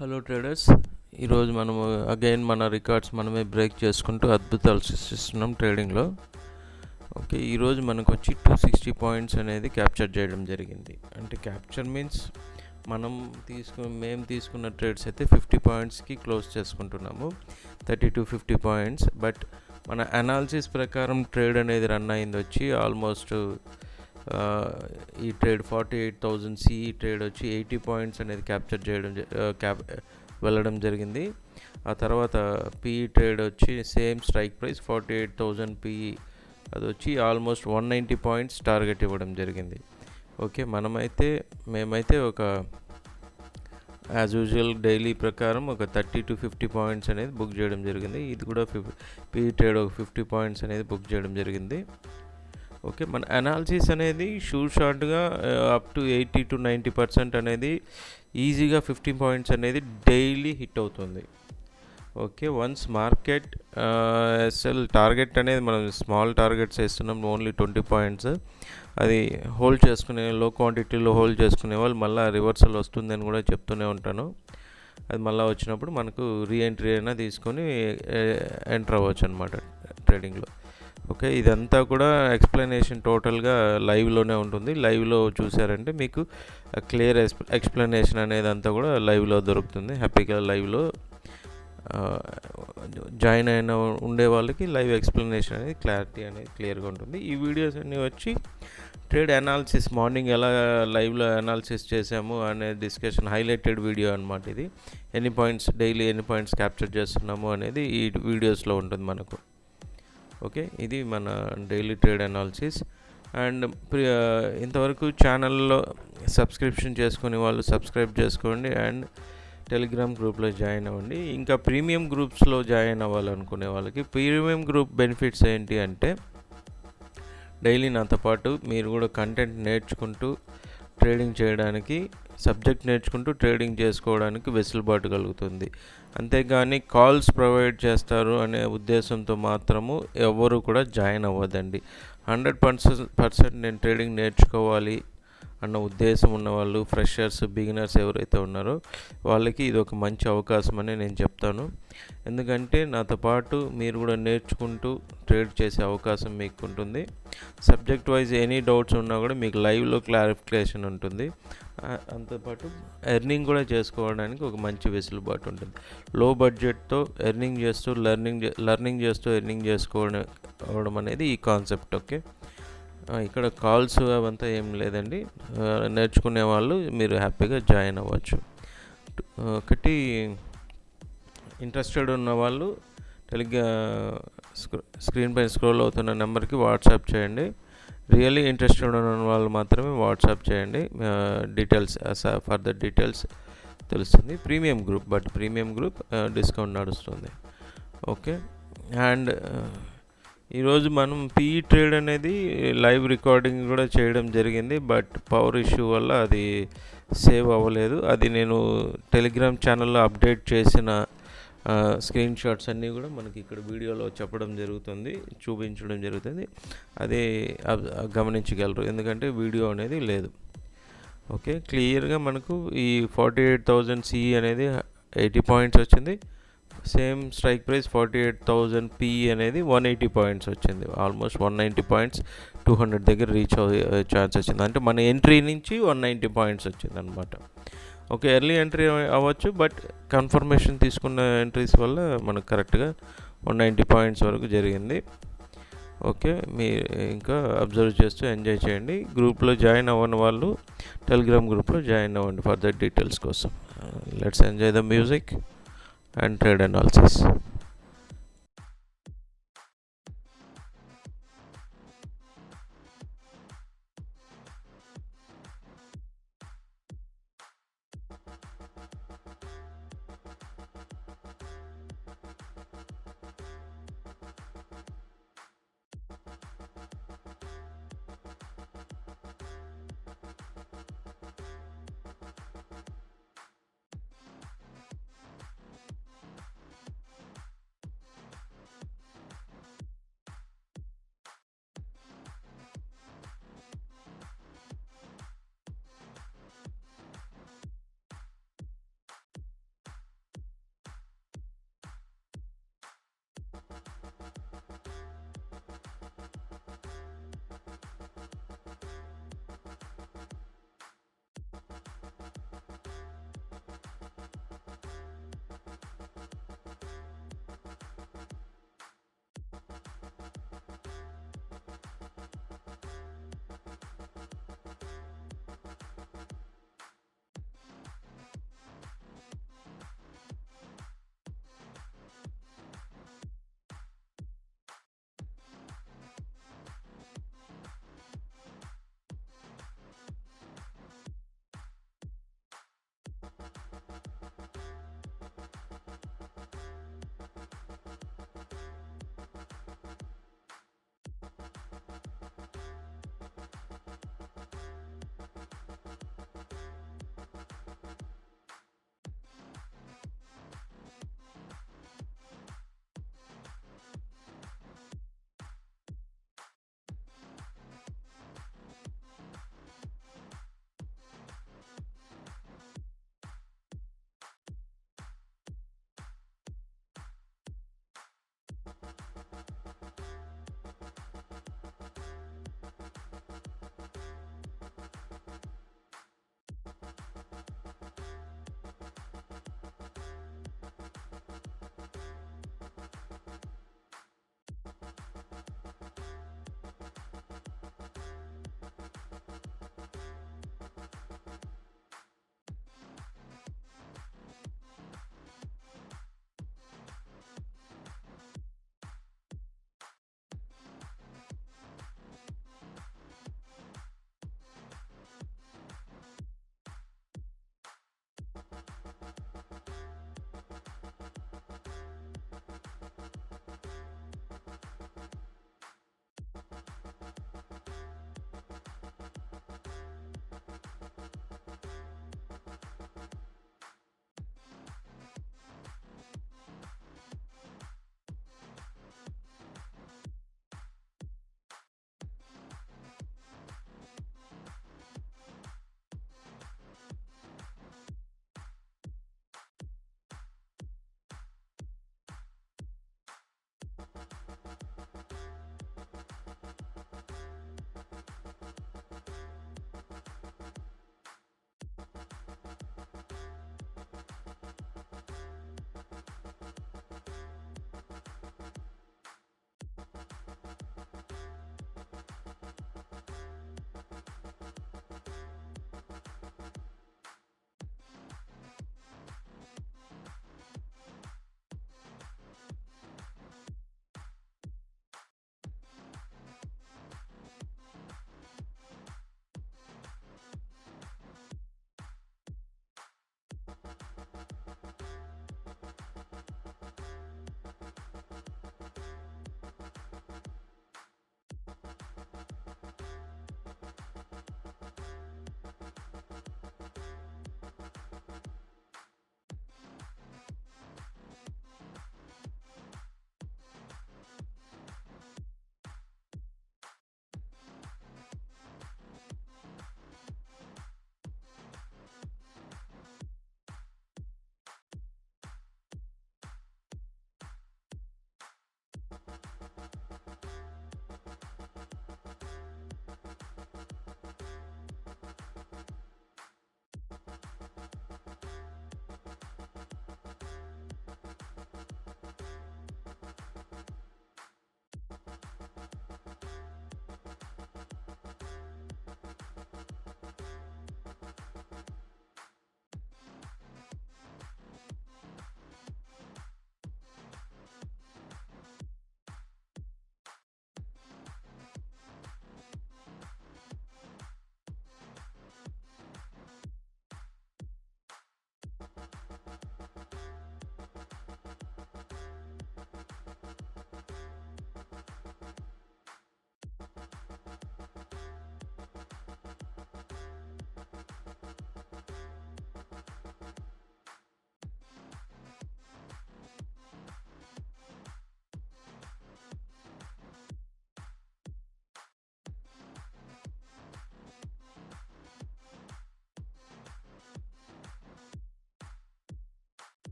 Hello traders, ఈరోజు మనము again మన రికార్డ్స్ మనమే బ్రేక్ చేసుకుంటూ అద్భుతాలు సృష్టిస్తున్నాం ట్రేడింగ్లో. ఓకే, ఈరోజు మనకు వచ్చి 260 పాయింట్స్ అనేది క్యాప్చర్ చేయడం జరిగింది. అంటే క్యాప్చర్ మీన్స్ మేము తీసుకున్న ట్రేడ్స్ అయితే 50 పాయింట్స్కి క్లోజ్ చేసుకుంటున్నాము, 30-50 పాయింట్స్. బట్ మన అనాలిసిస్ ప్రకారం ట్రేడ్ అనేది రన్ అయింది వచ్చి ఆల్మోస్ట్ ఈ ట్రేడ్ 48,000 సిఈ ట్రేడ్ వచ్చి 80 పాయింట్స్ అనేది క్యాప్చర్ చేయడం వెళ్ళడం జరిగింది. ఆ తర్వాత పిఈ ట్రేడ్ వచ్చి సేమ్ స్ట్రైక్ ప్రైస్ 48,000 పిఈ, అది వచ్చి ఆల్మోస్ట్ 190 పాయింట్స్ టార్గెట్ ఇవ్వడం జరిగింది. ఓకే, మేమైతే ఒక యాజ్ యూజువల్ డైలీ ప్రకారం ఒక 30-50 పాయింట్స్ అనేది బుక్ చేయడం జరిగింది. ఇది కూడా పిఈ ట్రేడ్ ఒక 50 పాయింట్స్ అనేది బుక్ చేయడం జరిగింది. ఓకే, మన అనాలిసిస్ అనేది షార్ట్గా అప్ టు 80-90% అనేది ఈజీగా 50 పాయింట్స్ అనేది డైలీ హిట్ అవుతుంది. Okay, once market SL target అనేది మనం స్మాల్ టార్గెట్స్ వేస్తున్నాం, ఓన్లీ 20 పాయింట్స్. అది హోల్డ్ చేసుకునే లో క్వాంటిటీలో హోల్డ్ చేసుకునే వాళ్ళు మళ్ళీ రివర్సల్ వస్తుందని కూడా చెప్తూనే ఉంటాను. అది మళ్ళీ వచ్చినప్పుడు మనకు రీఎంట్రీ అయినా తీసుకొని ఎంటర్ అవ్వచ్చు అనమాట ట్రేడింగ్లో. ఓకే, ఇదంతా కూడా ఎక్స్ప్లెనేషన్ టోటల్గా లైవ్లోనే ఉంటుంది. లైవ్లో చూసారంటే మీకు క్లియర్ ఎక్స్ప్లెనేషన్ అనేది అంతా కూడా లైవ్లో దొరుకుతుంది. హ్యాపీగా లైవ్లో జాయిన్ అయిన ఉండే వాళ్ళకి లైవ్ ఎక్స్ప్లెనేషన్ అనేది క్లారిటీ అనేది క్లియర్గా ఉంటుంది. ఈ వీడియోస్ అన్నీ వచ్చి ట్రేడ్ అనాలిసిస్ మార్నింగ్ ఎలా లైవ్లో అనాలిసిస్ చేసాము అనే డిస్కషన్ హైలైటెడ్ వీడియో అనమాట. ఇది డైలీ ఎన్ని పాయింట్స్ క్యాప్చర్ చేస్తున్నాము అనేది ఈ వీడియోస్లో ఉంటుంది మనకు. ఓకే, ఇది మన డైలీ ట్రేడ్ అనాలిసిస్. అండ్ ఇంతవరకు ఛానల్లో సబ్స్క్రిప్షన్ చేసుకునే వాళ్ళు సబ్స్క్రైబ్ చేసుకోండి అండ్ టెలిగ్రామ్ గ్రూప్లో జాయిన్ అవ్వండి. ఇంకా ప్రీమియం గ్రూప్స్లో జాయిన్ అవ్వాలనుకునే వాళ్ళకి ప్రీమియం గ్రూప్ బెనిఫిట్స్ ఏంటి అంటే, డైలీ నాతో పాటు మీరు కూడా కంటెంట్ నేర్చుకుంటూ ట్రేడింగ్ చేయడానికి, సబ్జెక్ట్ నేర్చుకుంటూ ట్రేడింగ్ చేసుకోవడానికి వెసులుబాటు కలుగుతుంది. అంతేగాని కాల్స్ ప్రొవైడ్ చేస్తారు అనే ఉద్దేశంతో మాత్రము ఎవరు కూడా జాయిన్ అవ్వదండి. 100% నేను ట్రేడింగ్ నేర్చుకోవాలి అన్న ఉద్దేశం ఉన్నవాళ్ళు, ఫ్రెషర్స్, బిగినర్స్ ఎవరైతే ఉన్నారో వాళ్ళకి ఇది ఒక మంచి అవకాశం అని నేను చెప్తాను. ఎందుకంటే నాతో పాటు మీరు కూడా నేర్చుకుంటూ ట్రేడ్ చేసే అవకాశం మీకు ఉంటుంది. సబ్జెక్ట్ వైజ్ ఎనీ డౌట్స్ ఉన్నా కూడా మీకు లైవ్లో క్లారిఫికేషన్ ఉంటుంది. అంతేపాటు ఎర్నింగ్ కూడా చేసుకోవడానికి ఒక మంచి వెసులుబాటు ఉంటుంది. లో బడ్జెట్తో ఎర్నింగ్ చేస్తూ లెర్నింగ్ చేస్తూ ఎర్నింగ్ చేసుకోవడం అనేది ఈ కాన్సెప్ట్. ఓకే, ఇక్కడ కాల్స్ అవంతా ఏం లేదండి. నేర్చుకునే వాళ్ళు మీరు హ్యాపీగా జాయిన్ అవ్వచ్చు. ఒకటి ఇంట్రెస్టెడ్ ఉన్న వాళ్ళు స్క్రీన్ పైన స్క్రోల్ అవుతున్న నెంబర్కి వాట్సాప్ చేయండి. రియల్లీ ఇంట్రెస్టెడ్ ఉన్న వాళ్ళు మాత్రమే వాట్సాప్ చేయండి. డీటెయిల్స్ ఫర్దర్ డీటెయిల్స్ తెలుస్తుంది. ప్రీమియం గ్రూప్ డిస్కౌంట్ నడుస్తుంది. ఓకే, అండ్ ఈరోజు మనం పిఈ ట్రేడ్ అనేది లైవ్ రికార్డింగ్ కూడా చేయడం జరిగింది. బట్ పవర్ ఇష్యూ వల్ల అది సేవ్ అవ్వలేదు. అది నేను టెలిగ్రామ్ ఛానల్లో అప్డేట్ చేసిన స్క్రీన్ షాట్స్ అన్నీ కూడా మనకి ఇక్కడ వీడియోలో చూపించడం జరుగుతుంది. అది గమనించగలరు, ఎందుకంటే వీడియో అనేది లేదు. ఓకే, క్లియర్గా మనకు ఈ 48,000 సిఈ అనేది 80 పాయింట్స్ వచ్చింది. సేమ్ స్ట్రైక్ ప్రైస్ 48,000 పిఈ అనేది 180 పాయింట్స్ వచ్చింది. ఆల్మోస్ట్ 190 పాయింట్స్ 200 దగ్గర రీచ్ అయ్యే ఛాన్స్ వచ్చింది. అంటే మన ఎంట్రీ నుంచి 190 పాయింట్స్ వచ్చింది అనమాట. ఓకే, ఎర్లీ ఎంట్రీ అవ్వచ్చు, బట్ కన్ఫర్మేషన్ తీసుకున్న ఎంట్రీస్ వల్ల మనకు కరెక్ట్గా 190 పాయింట్స్ వరకు జరిగింది. ఓకే, మీరు ఇంకా అబ్జర్వ్ చేస్తూ ఎంజాయ్ చేయండి. గ్రూప్లో జాయిన్ అవ్వని వాళ్ళు టెలిగ్రామ్ గ్రూప్లో జాయిన్ అవ్వండి ఫర్దర్ డీటెయిల్స్ కోసం. Let's enjoy the music and trade analysis.